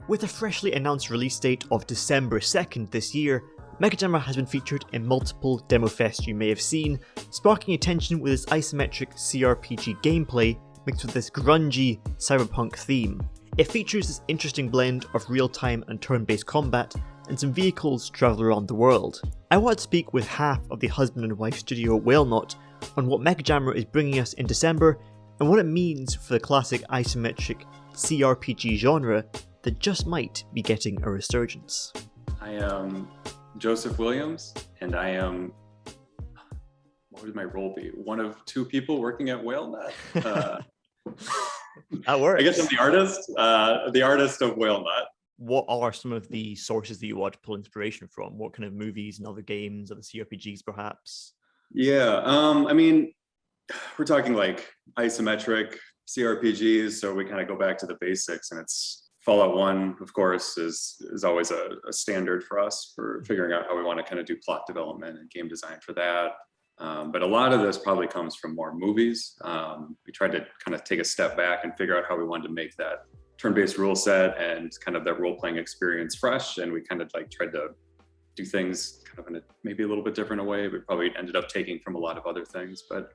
With a freshly announced release date of December 2nd this year, Mechajammer has been featured in multiple demo fests you may have seen, sparking attention with its isometric CRPG gameplay mixed with this grungy cyberpunk theme. It features this interesting blend of real-time and turn-based combat, and some vehicles travel around the world. I wanted to speak with half of the husband and wife studio Whalenought on what Mechajammer is bringing us in December, and what it means for the classic isometric CRPG genre that just might be getting a resurgence. I am Joseph Williams, and I am, what would my role be? One of two people working at Whalenought. That works. I guess I'm the artist of Whalenought. What are some of the sources that you want to pull inspiration from? What kind of movies and other games, other CRPGs perhaps? Yeah, I mean, we're talking like isometric CRPGs, so we kind of go back to the basics, and it's Fallout 1, of course, is always a standard for us for figuring out how we want to kind of do plot development and game design for that. But a lot of this probably comes from more movies. We tried to kind of take a step back and figure out how we wanted to make that turn-based rule set and kind of that role-playing experience fresh. And we kind of like tried to do things kind of in a maybe a little bit different way. We probably ended up taking from a lot of other things, but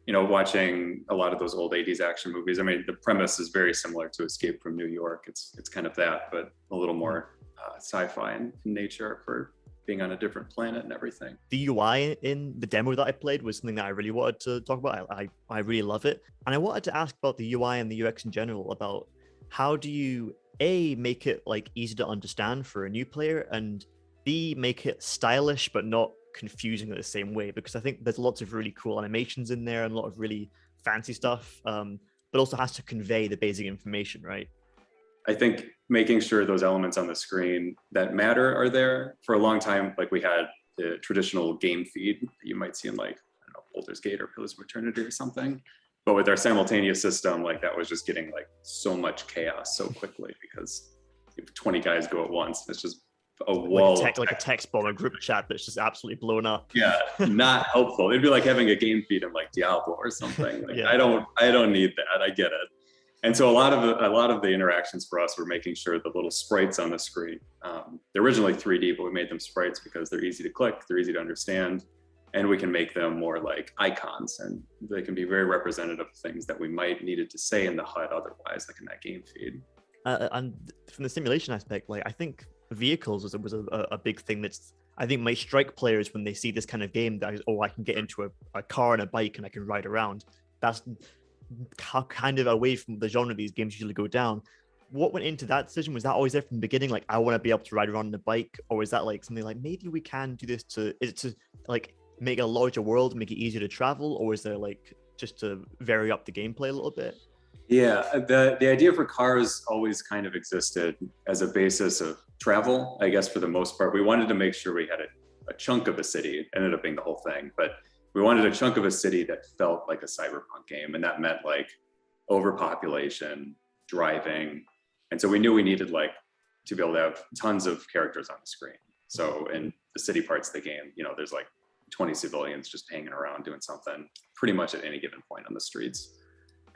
you know, watching a lot of those old 80s action movies, I mean, the premise is very similar to Escape from New York. It's kind of that, but a little more sci-fi in nature for being on a different planet and everything. The UI in the demo that I played was something that I really wanted to talk about. I really love it. And I wanted to ask about the UI and the UX in general, about how do you, A, make it like easy to understand for a new player, and B, make it stylish but not confusing in the same way? Because I think there's lots of really cool animations in there and a lot of really fancy stuff, but also has to convey the basic information, right? I think making sure those elements on the screen that matter are there. For a long time, like we had the traditional game feed that you might see in like, I don't know, Baldur's Gate or Pillars of Eternity or something. But with our simultaneous system, like that was just getting like so much chaos so quickly, because if 20 guys go at once, it's just a wall. Like a text bomb, a group chat that's just absolutely blown up. Yeah, not helpful. It'd be like having a game feed in like Diablo or something. Like, Yeah. I don't need that. I get it. And so a lot of the interactions for us were making sure the little sprites on the screen, they're originally 3D, but we made them sprites because they're easy to click, they're easy to understand, and we can make them more like icons, and they can be very representative of things that we might needed to say in the HUD otherwise, like in that game feed. And from the simulation aspect, like I think vehicles was a big thing that's, I think, might strike players when they see this kind of game that, I can get into a car and a bike and I can ride around. That's kind of away from the genre these games usually go down. What went into that decision? Was that always there from the beginning? Like, I want to be able to ride around on a bike? Or is that like something like, maybe we can do this is it to like make a larger world, make it easier to travel? Or is there like just to vary up the gameplay a little bit? Yeah, the idea for cars always kind of existed as a basis of travel, I guess, for the most part. We wanted to make sure we had a chunk of a city. It ended up being the whole thing, but we wanted a chunk of a city that felt like a cyberpunk game, and that meant like overpopulation, driving, and so we knew we needed like to be able to have tons of characters on the screen. So in the city parts of the game, you know, there's like 20 civilians just hanging around doing something pretty much at any given point on the streets.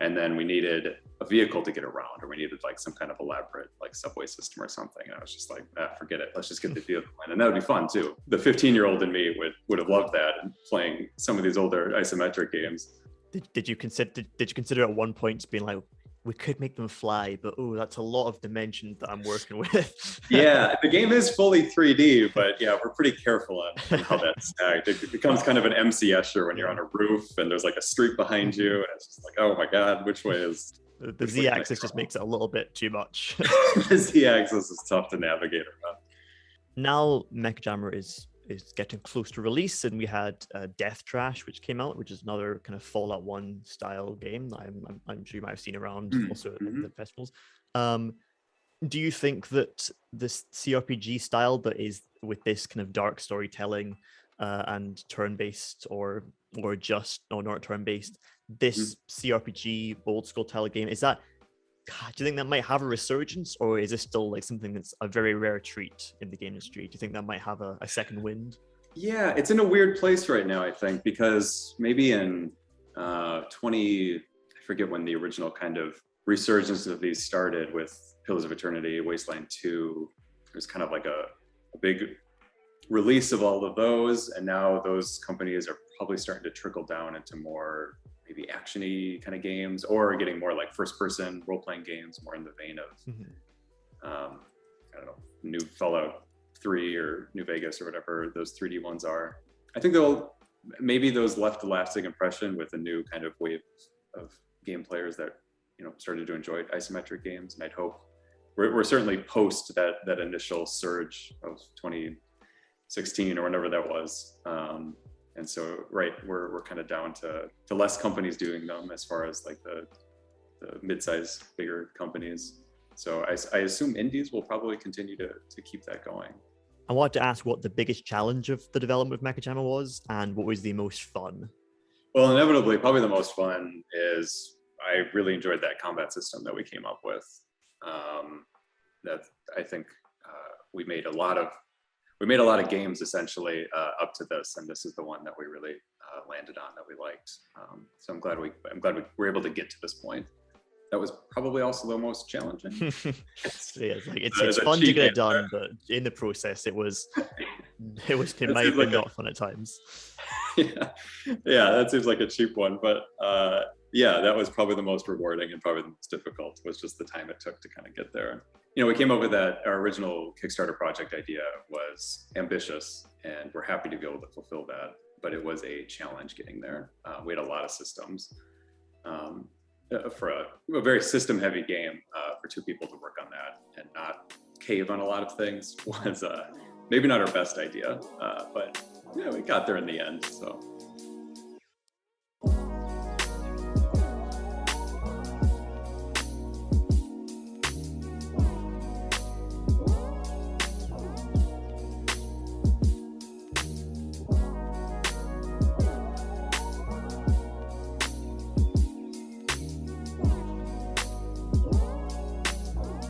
And then we needed a vehicle to get around, or we needed like some kind of elaborate like subway system or something. And I was just like, forget it. Let's just get the vehicle in. And that would be fun too. The 15-year-old in me would have loved that, and playing some of these older isometric games. Did you consider at one point being like, we could make them fly, but oh, that's a lot of dimensions that I'm working with? Yeah, the game is fully 3D, but yeah, we're pretty careful on how that's stacked. It becomes kind of an MC-escher when you're on a roof and there's like a street behind you, and it's just like, oh my God, which way is... The Z-axis just makes it a little bit too much. The Z-axis is tough to navigate around. Now Mechajammer is getting close to release, and we had Death Trash, which came out, which is another kind of Fallout 1 style game that I'm sure you might have seen around also at the festivals. Do you think that this CRPG style that is with this kind of dark storytelling and turn-based or not turn-based, this CRPG old school style game, is that, do you think that might have a resurgence, or is this still like something that's a very rare treat in the game industry? Do you think that might have a second wind? Yeah, it's in a weird place right now, I think, because maybe in I forget when the original kind of resurgence of these started with Pillars of Eternity, Wasteland 2. There's kind of like a big release of all of those, and now those companies are probably starting to trickle down into more maybe actiony kind of games, or getting more like first-person role-playing games, more in the vein of I don't know, new Fallout 3 or New Vegas or whatever those 3D ones are. I think maybe those left a lasting impression with a new kind of wave of game players that, you know, started to enjoy isometric games. And I'd hope we're certainly post that initial surge of 2016 or whenever that was. And so, right, we're kind of down to less companies doing them as far as like the mid-size, bigger companies. So I assume indies will probably continue to keep that going. I wanted to ask what the biggest challenge of the development of Mechajammer was, and what was the most fun? Well, inevitably, probably the most fun is I really enjoyed that combat system that we came up with. That I think we made a lot of games essentially up to this, and this is the one that we really landed on that we liked. So I'm glad we were able to get to this point. That was probably also the most challenging. It's fun to get it done, but in the process, it might have been not fun at times. Yeah, that seems like a cheap one, but yeah, that was probably the most rewarding and probably the most difficult, was just the time it took to kind of get there. You know, we came up with that. Our original Kickstarter project idea was ambitious, and we're happy to be able to fulfill that, but it was a challenge getting there. We had a lot of systems. For a very system heavy game, for two people to work on that and not cave on a lot of things was maybe not our best idea, but yeah, we got there in the end. So